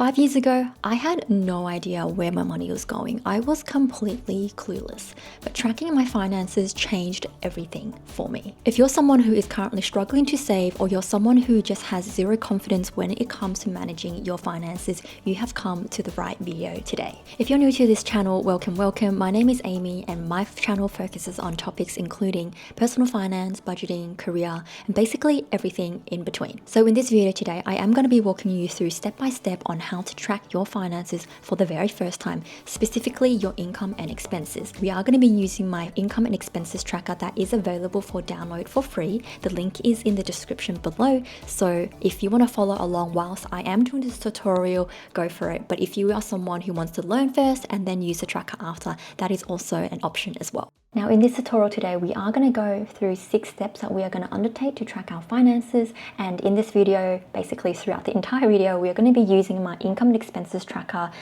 5 years ago, I had no idea where my money was going. I was completely clueless, but tracking my finances changed everything for me. If you're someone who is currently struggling to save, or you're someone who just has zero confidence when it comes to managing your finances, you have come to the right video today. If you're new to this channel, welcome, welcome. My name is Amy and my channel focuses on topics including personal finance, budgeting, career, and basically everything in between. So in this video today, I am going to be walking you through step by step on how to track your finances for the very first time, specifically your income and expenses. We are going to be using my income and expenses tracker that is available for download for free. The link is in the description below. So if you want to follow along whilst I am doing this tutorial, go for it. But if you are someone who wants to learn first and then use the tracker after, that is also an option as well. Now in this tutorial today, we are going to go through 6 steps that we are going to undertake to track our finances. And in this video, basically throughout the entire video, we are going to be using my income and expenses tracker.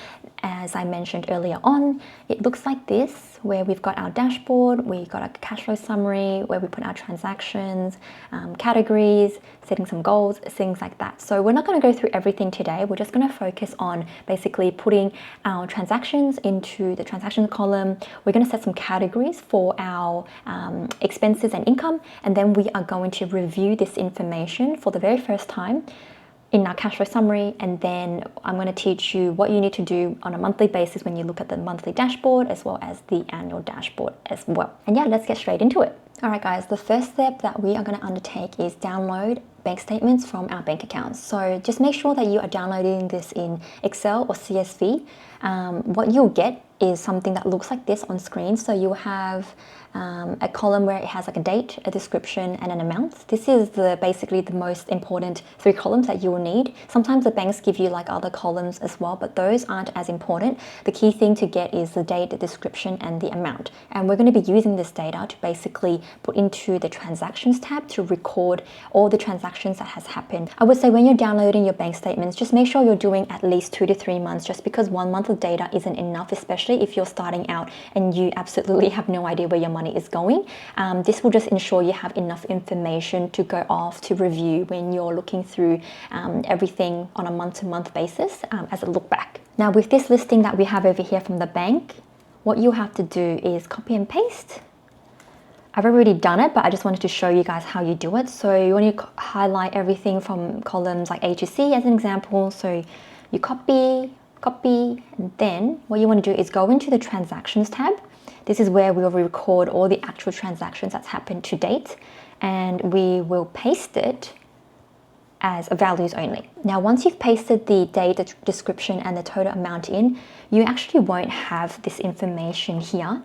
As I mentioned earlier on, it looks like this, where we've got our dashboard, we've got a cash flow summary, where we put our transactions, categories, setting some goals, things like that. So we're not going to go through everything today. We're just going to focus on basically putting our transactions into the transactions column. We're going to set some categories for our expenses and income, and then we are going to review this information for the very first time in our cash flow summary, and then I'm going to teach you what you need to do on a monthly basis when you look at the monthly dashboard as well as the annual dashboard as well. And yeah, let's get straight into it. All right guys, the first step that we are going to undertake is download bank statements from our bank accounts. So just make sure that you are downloading this in Excel or CSV. What you'll get is something that looks like this on screen. So you'll have a column where it has like a date, a description, and an amount. This is basically the most important 3 columns that you will need. Sometimes the banks give you like other columns as well, but those aren't as important. The key thing to get is the date, the description, and the amount. And we're going to be using this data to basically put into the transactions tab to record all the transactions that has happened. I would say when you're downloading your bank statements, just make sure you're doing at least 2 to 3 months, just because 1 month of data isn't enough, especially if you're starting out and you absolutely have no idea where your money is going. This will just ensure you have enough information to go off to review when you're looking through everything on a month-to-month basis as a look back. Now with this listing that we have over here from the bank, what you have to do is copy and paste. I've already done it, but I just wanted to show you guys how you do it. So you want to highlight everything from columns like A to C as an example. So you copy, and then what you want to do is go into the transactions tab. This is where we'll record all the actual transactions that's happened to date, and we will paste it as values only. Now once you've pasted the date, the description, and the total amount in, you actually won't have this information here.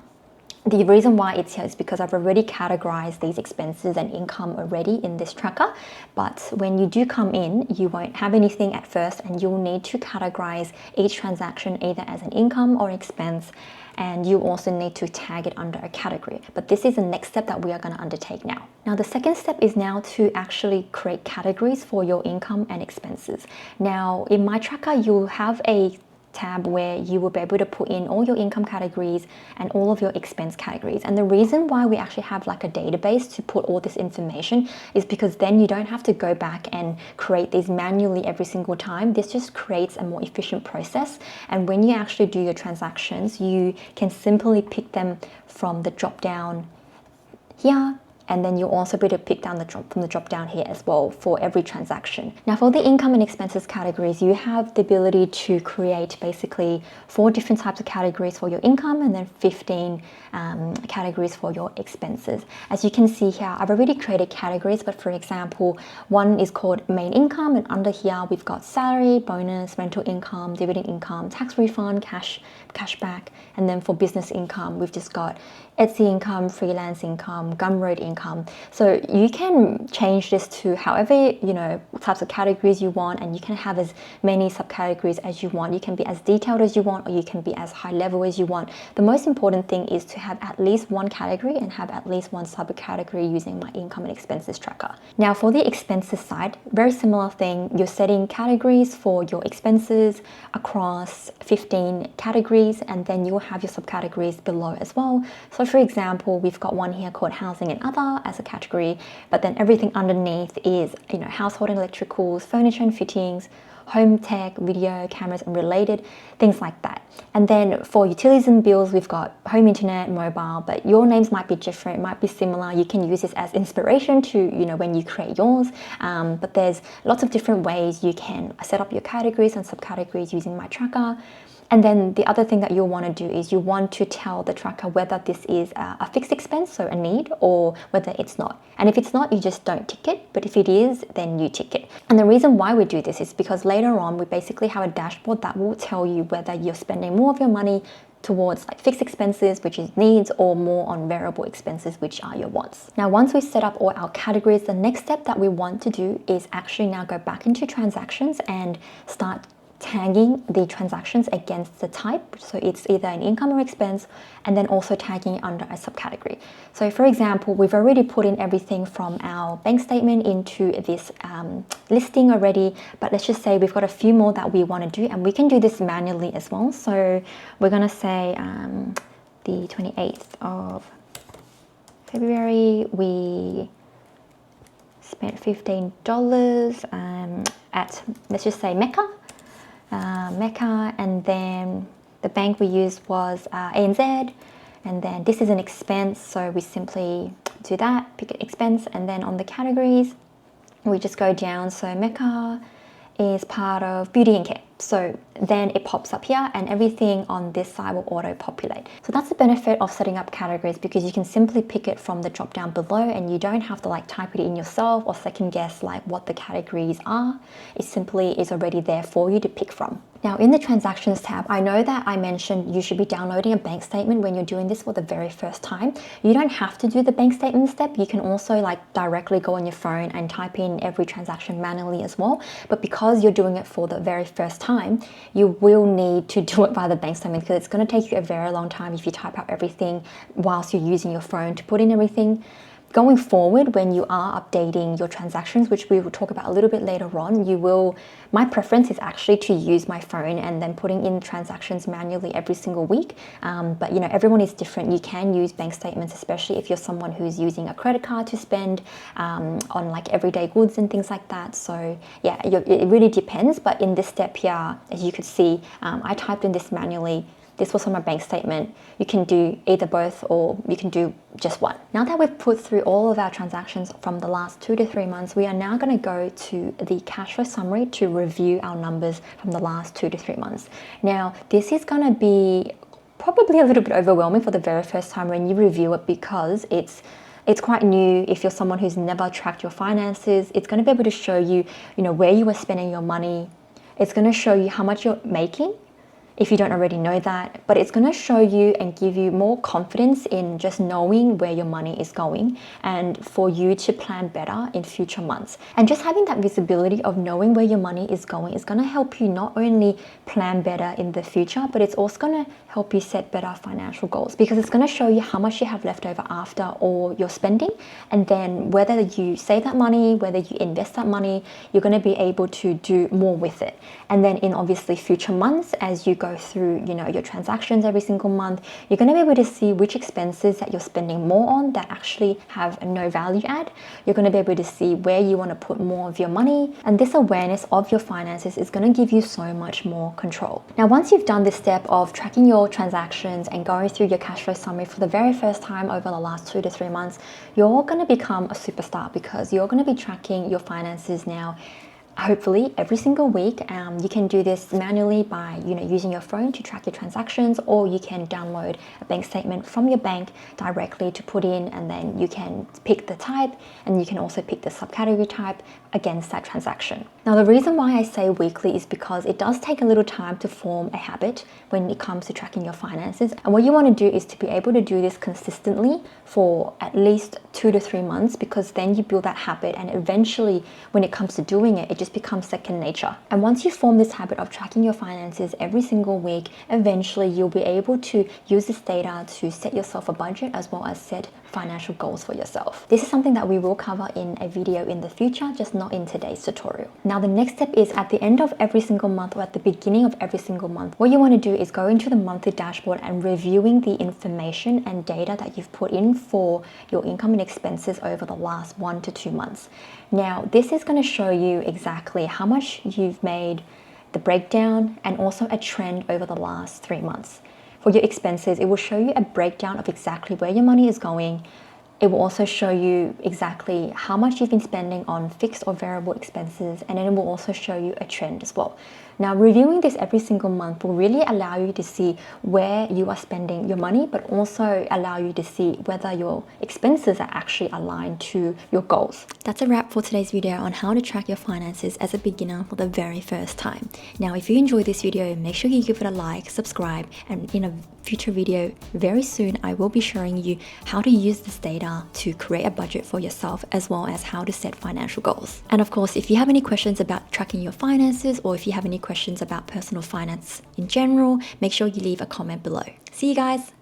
The reason why it's here is because I've already categorized these expenses and income already in this tracker. But when you do come in, you won't have anything at first, and you'll need to categorize each transaction either as an income or expense. And you also need to tag it under a category. But this is the next step that we are going to undertake now. Now the second step is now to actually create categories for your income and expenses. Now in my tracker, you'll have a tab where you will be able to put in all your income categories and all of your expense categories. And the reason why we actually have like a database to put all this information is because then you don't have to go back and create these manually every single time. This just creates a more efficient process. And when you actually do your transactions, you can simply pick them from the drop down here. And then you'll also be able to pick down from the drop down here as well for every transaction. Now for the income and expenses categories, you have the ability to create basically 4 different types of categories for your income, and then 15 categories for your expenses. As you can see here, I've already created categories, but for example, one is called main income, and under here we've got salary, bonus, rental income, dividend income, tax refund, cashback, and then for business income, we've just got Etsy income, freelance income, Gumroad income. So you can change this to however, types of categories you want, and you can have as many subcategories as you want. You can be as detailed as you want, or you can be as high level as you want. The most important thing is to have at least one category and have at least one subcategory using my income and expenses tracker. Now for the expenses side, very similar thing. You're setting categories for your expenses across 15 categories, and then you'll have your subcategories below as well. So for example, we've got one here called housing and other as a category, but then everything underneath is, household and electricals, furniture and fittings, home tech, video, cameras and related, things like that. And then for utilities and bills, we've got home internet, mobile, but your names might be different, might be similar. You can use this as inspiration to, when you create yours. But there's lots of different ways you can set up your categories and subcategories using my tracker. And then the other thing that you'll want to do is you want to tell the tracker whether this is a fixed expense, so a need, or whether it's not. And if it's not, you just don't tick it. But if it is, then you tick it. And the reason why we do this is because later on, we basically have a dashboard that will tell you whether you're spending more of your money towards like fixed expenses, which is needs, or more on variable expenses, which are your wants. Now, once we set up all our categories, the next step that we want to do is actually now go back into transactions and start tagging the transactions against the type. So it's either an income or expense, and then also tagging it under a subcategory. So for example, we've already put in everything from our bank statement into this listing already, but let's just say we've got a few more that we want to do, and we can do this manually as well. So we're going to say the 28th of February, we spent $15 at, let's just say Mecca, and then the bank we used was ANZ, and then this is an expense, so we simply do that, pick an expense, and then on the categories we just go down. So Mecca is part of beauty and care, so then it pops up here and everything on this side will auto populate. So that's the benefit of setting up categories, because you can simply pick it from the drop down below and you don't have to like type it in yourself or second guess like what the categories are. It simply is already there for you to pick from. Now in the transactions tab, I know that I mentioned you should be downloading a bank statement when you're doing this for the very first time. You don't have to do the bank statement step. You can also like directly go on your phone and type in every transaction manually as well. But because you're doing it for the very first time, you will need to do it by the bank statement, because it's going to take you a very long time if you type out everything whilst you're using your phone to put in everything. Going forward, when you are updating your transactions, which we will talk about a little bit later on, my preference is actually to use my phone and then putting in transactions manually every single week. But everyone is different. You can use bank statements, especially if you're someone who's using a credit card to spend on like everyday goods and things like that. So yeah, it really depends. But in this step here, as you could see, I typed in this manually. This was on my bank statement. You can do either both, or you can do just one. Now that we've put through all of our transactions from the last 2 to 3 months, we are now going to go to the cash flow summary to review our numbers from the last 2 to 3 months. Now, this is going to be probably a little bit overwhelming for the very first time when you review it, because it's quite new. If you're someone who's never tracked your finances, it's going to be able to show you, where you are spending your money. It's going to show you how much you're making, if you don't already know that, but it's going to show you and give you more confidence in just knowing where your money is going, and for you to plan better in future months. And just having that visibility of knowing where your money is going is going to help you not only plan better in the future, but it's also going to help you set better financial goals, because it's going to show you how much you have left over after all your spending, and then whether you save that money, whether you invest that money, you're going to be able to do more with it. And then in obviously future months, as you go through your transactions every single month, you're going to be able to see which expenses that you're spending more on that actually have no value add. You're going to be able to see where you want to put more of your money, and this awareness of your finances is going to give you so much more control. Now, once you've done this step of tracking your transactions and going through your cash flow summary for the very first time over the last 2 to 3 months, you're going to become a superstar, because you're going to be tracking your finances now hopefully every single week. You can do this manually by using your phone to track your transactions, or you can download a bank statement from your bank directly to put in, and then you can pick the type, and you can also pick the subcategory type against that transaction. Now, the reason why I say weekly is because it does take a little time to form a habit when it comes to tracking your finances, and what you want to do is to be able to do this consistently for at least 2 to 3 months, because then you build that habit, and eventually when it comes to doing it, it just becomes second nature. And once you form this habit of tracking your finances every single week, eventually you'll be able to use this data to set yourself a budget, as well as set financial goals for yourself. This is something that we will cover in a video in the future, just not in today's tutorial. Now, the next step is at the end of every single month, or at the beginning of every single month, what you want to do is go into the monthly dashboard and reviewing the information and data that you've put in for your income and expenses over the last 1 to 2 months. Now, this is going to show you exactly how much you've made, the breakdown, and also a trend over the last 3 months. For your expenses, it will show you a breakdown of exactly where your money is going. It will also show you exactly how much you've been spending on fixed or variable expenses, and then it will also show you a trend as well. Now, reviewing this every single month will really allow you to see where you are spending your money, but also allow you to see whether your expenses are actually aligned to your goals. That's a wrap for today's video on how to track your finances as a beginner for the very first time. Now, if you enjoyed this video, make sure you give it a like, subscribe, and in a future video very soon, I will be showing you how to use this data to create a budget for yourself, as well as how to set financial goals. And of course, if you have any questions about tracking your finances, or if you have any questions about personal finance in general, make sure you leave a comment below. See you guys!